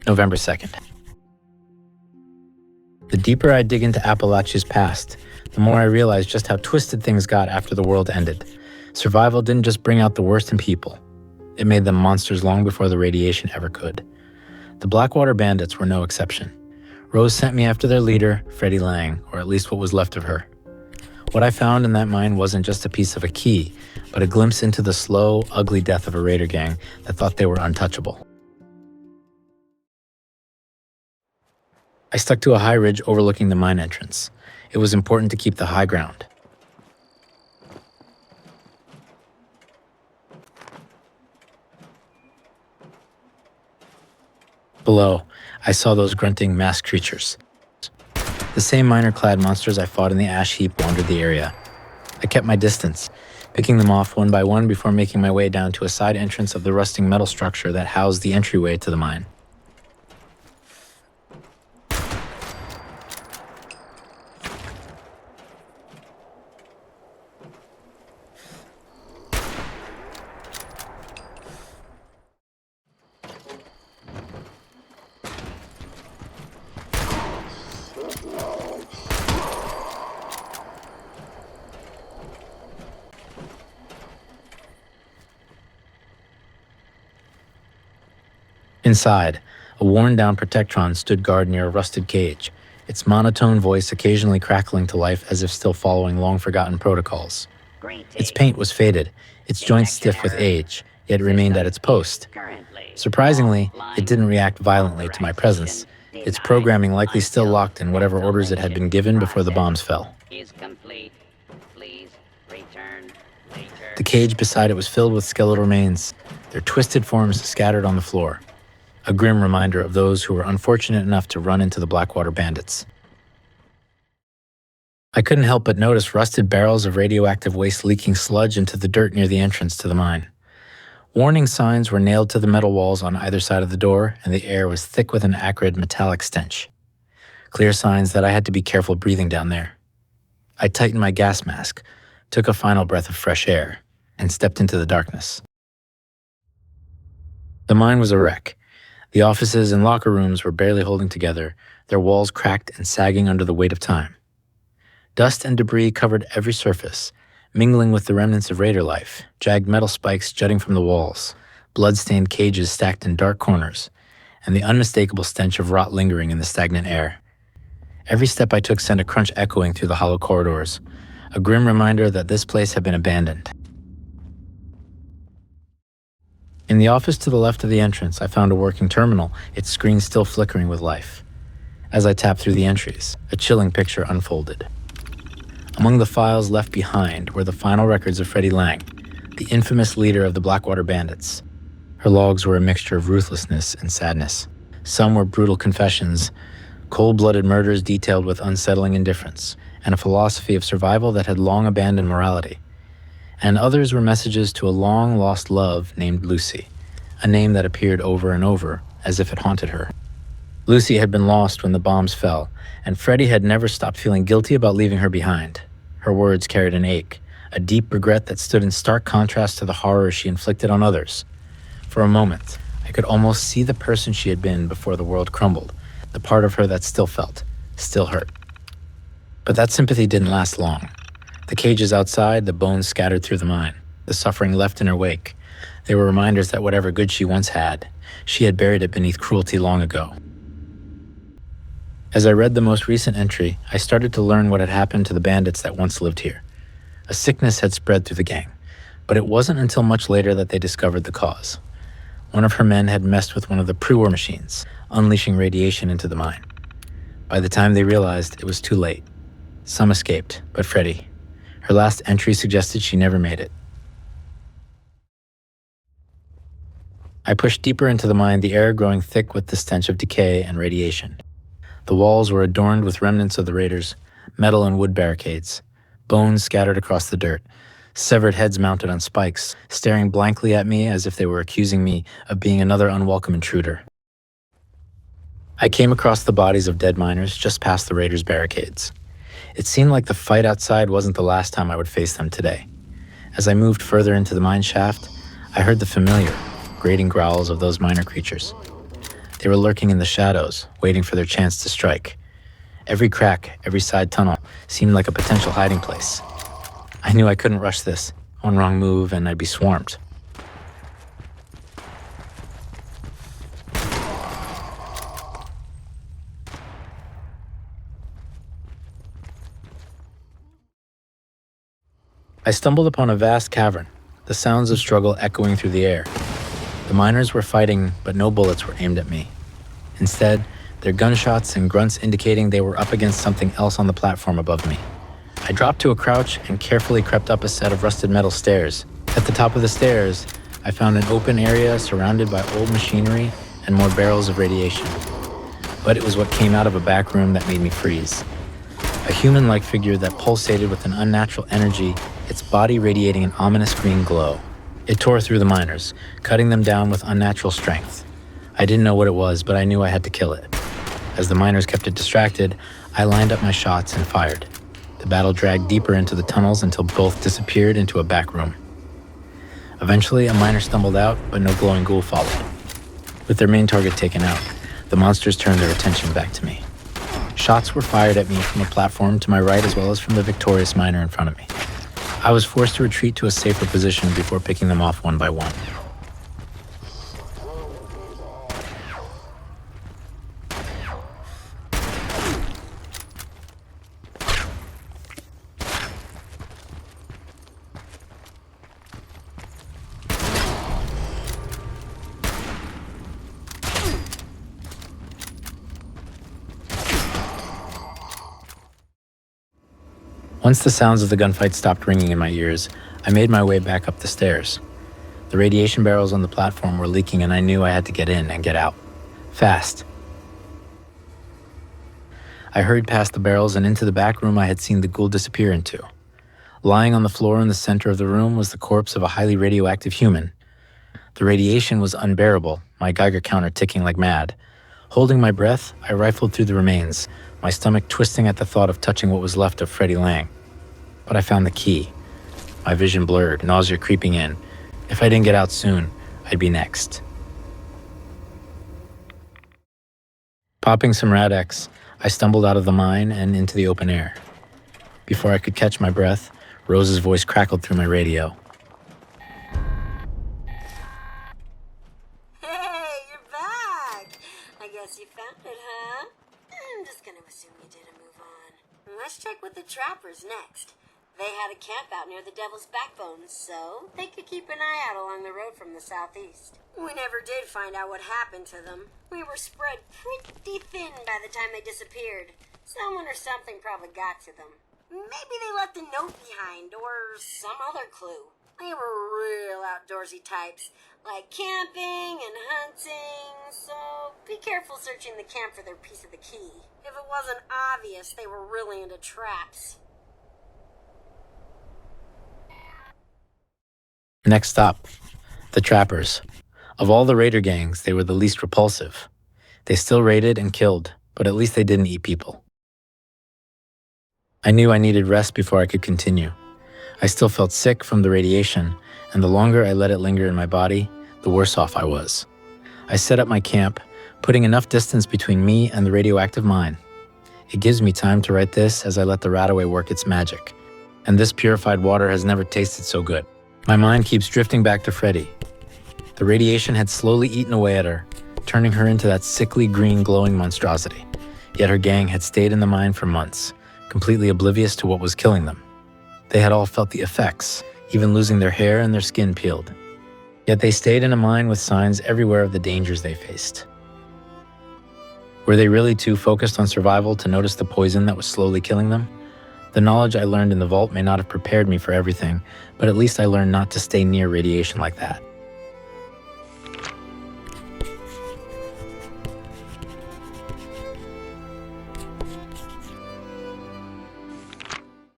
November 2nd. The deeper I dig into Appalachia's past, the more I realize just how twisted things got after the world ended. Survival didn't just bring out the worst in people. It made them monsters long before the radiation ever could. The Blackwater Bandits were no exception. Rose sent me after their leader, Freddie Lang, or at least what was left of her. What I found in that mine wasn't just a piece of a key, but a glimpse into the slow, ugly death of a raider gang that thought they were untouchable. I stuck to a high ridge overlooking the mine entrance. It was important to keep the high ground. Below, I saw those grunting masked creatures. The same miner-clad monsters I fought in the ash heap wandered the area. I kept my distance, picking them off one by one before making my way down to a side entrance of the rusting metal structure that housed the entryway to the mine. Inside, a worn-down Protectron stood guard near a rusted cage, its monotone voice occasionally crackling to life as if still following long-forgotten protocols. Its paint was faded, its joints stiff with age, yet remained at its post. Surprisingly, it didn't react violently to my presence, its programming likely still locked in whatever orders it had been given before the bombs fell. The cage beside it was filled with skeletal remains, their twisted forms scattered on the floor. A grim reminder of those who were unfortunate enough to run into the Blackwater Bandits. I couldn't help but notice rusted barrels of radioactive waste leaking sludge into the dirt near the entrance to the mine. Warning signs were nailed to the metal walls on either side of the door, and the air was thick with an acrid metallic stench. Clear signs that I had to be careful breathing down there. I tightened my gas mask, took a final breath of fresh air, and stepped into the darkness. The mine was a wreck. The offices and locker rooms were barely holding together, their walls cracked and sagging under the weight of time. Dust and debris covered every surface, mingling with the remnants of raider life, jagged metal spikes jutting from the walls, blood-stained cages stacked in dark corners, and the unmistakable stench of rot lingering in the stagnant air. Every step I took sent a crunch echoing through the hollow corridors, a grim reminder that this place had been abandoned. In the office to the left of the entrance, I found a working terminal, its screen still flickering with life. As I tapped through the entries, a chilling picture unfolded. Among the files left behind were the final records of Freddie Lang, the infamous leader of the Blackwater Bandits. Her logs were a mixture of ruthlessness and sadness. Some were brutal confessions, cold-blooded murders detailed with unsettling indifference, and a philosophy of survival that had long abandoned morality. And others were messages to a long-lost love named Lucy, a name that appeared over and over, as if it haunted her. Lucy had been lost when the bombs fell, and Freddie had never stopped feeling guilty about leaving her behind. Her words carried an ache, a deep regret that stood in stark contrast to the horror she inflicted on others. For a moment, I could almost see the person she had been before the world crumbled, the part of her that still felt, still hurt. But that sympathy didn't last long. The cages outside, the bones scattered through the mine, the suffering left in her wake. They were reminders that whatever good she once had, she had buried it beneath cruelty long ago. As I read the most recent entry, I started to learn what had happened to the bandits that once lived here. A sickness had spread through the gang, but it wasn't until much later that they discovered the cause. One of her men had messed with one of the pre-war machines, unleashing radiation into the mine. By the time they realized, it was too late. Some escaped, but Freddie. Her last entry suggested she never made it. I pushed deeper into the mine, the air growing thick with the stench of decay and radiation. The walls were adorned with remnants of the raiders, metal and wood barricades, bones scattered across the dirt, severed heads mounted on spikes, staring blankly at me as if they were accusing me of being another unwelcome intruder. I came across the bodies of dead miners just past the raiders' barricades. It seemed like the fight outside wasn't the last time I would face them today. As I moved further into the mine shaft, I heard the familiar, grating growls of those miner creatures. They were lurking in the shadows, waiting for their chance to strike. Every crack, every side tunnel seemed like a potential hiding place. I knew I couldn't rush this. One wrong move and I'd be swarmed. I stumbled upon a vast cavern, the sounds of struggle echoing through the air. The miners were fighting, but no bullets were aimed at me. Instead, their gunshots and grunts indicating they were up against something else on the platform above me. I dropped to a crouch and carefully crept up a set of rusted metal stairs. At the top of the stairs, I found an open area surrounded by old machinery and more barrels of radiation. But it was what came out of a back room that made me freeze. A human-like figure that pulsated with an unnatural energy, its body radiating an ominous green glow. It tore through the miners, cutting them down with unnatural strength. I didn't know what it was, but I knew I had to kill it. As the miners kept it distracted, I lined up my shots and fired. The battle dragged deeper into the tunnels until both disappeared into a back room. Eventually, a miner stumbled out, but no glowing ghoul followed. With their main target taken out, the monsters turned their attention back to me. Shots were fired at me from a platform to my right as well as from the victorious miner in front of me. I was forced to retreat to a safer position before picking them off one by one. Once the sounds of the gunfight stopped ringing in my ears, I made my way back up the stairs. The radiation barrels on the platform were leaking and I knew I had to get in and get out. Fast. I hurried past the barrels and into the back room I had seen the ghoul disappear into. Lying on the floor in the center of the room was the corpse of a highly radioactive human. The radiation was unbearable, my Geiger counter ticking like mad. Holding my breath, I rifled through the remains, my stomach twisting at the thought of touching what was left of Freddie Lang. But I found the key. My vision blurred, nausea creeping in. If I didn't get out soon, I'd be next. Popping some Rad-X, I stumbled out of the mine and into the open air. Before I could catch my breath, Rose's voice crackled through my radio. Hey, you're back! I guess you found it, huh? I'm just gonna assume you didn't move on. Let's check with the trappers next. They had a camp out near the Devil's Backbone, so they could keep an eye out along the road from the southeast. We never did find out what happened to them. We were spread pretty thin by the time they disappeared. Someone or something probably got to them. Maybe they left a note behind, or some other clue. They were real outdoorsy types, like camping and hunting, so be careful searching the camp for their piece of the key. If it wasn't obvious, they were really into traps. Next stop, the trappers. Of all the raider gangs, they were the least repulsive. They still raided and killed, but at least they didn't eat people. I knew I needed rest before I could continue. I still felt sick from the radiation, and the longer I let it linger in my body, the worse off I was. I set up my camp, putting enough distance between me and the radioactive mine. It gives me time to write this as I let the Radaway work its magic, and this purified water has never tasted so good. My mind keeps drifting back to Freddie. The radiation had slowly eaten away at her, turning her into that sickly green glowing monstrosity. Yet her gang had stayed in the mine for months, completely oblivious to what was killing them. They had all felt the effects, even losing their hair and their skin peeled. Yet they stayed in a mine with signs everywhere of the dangers they faced. Were they really too focused on survival to notice the poison that was slowly killing them? The knowledge I learned in the vault may not have prepared me for everything, but at least I learned not to stay near radiation like that.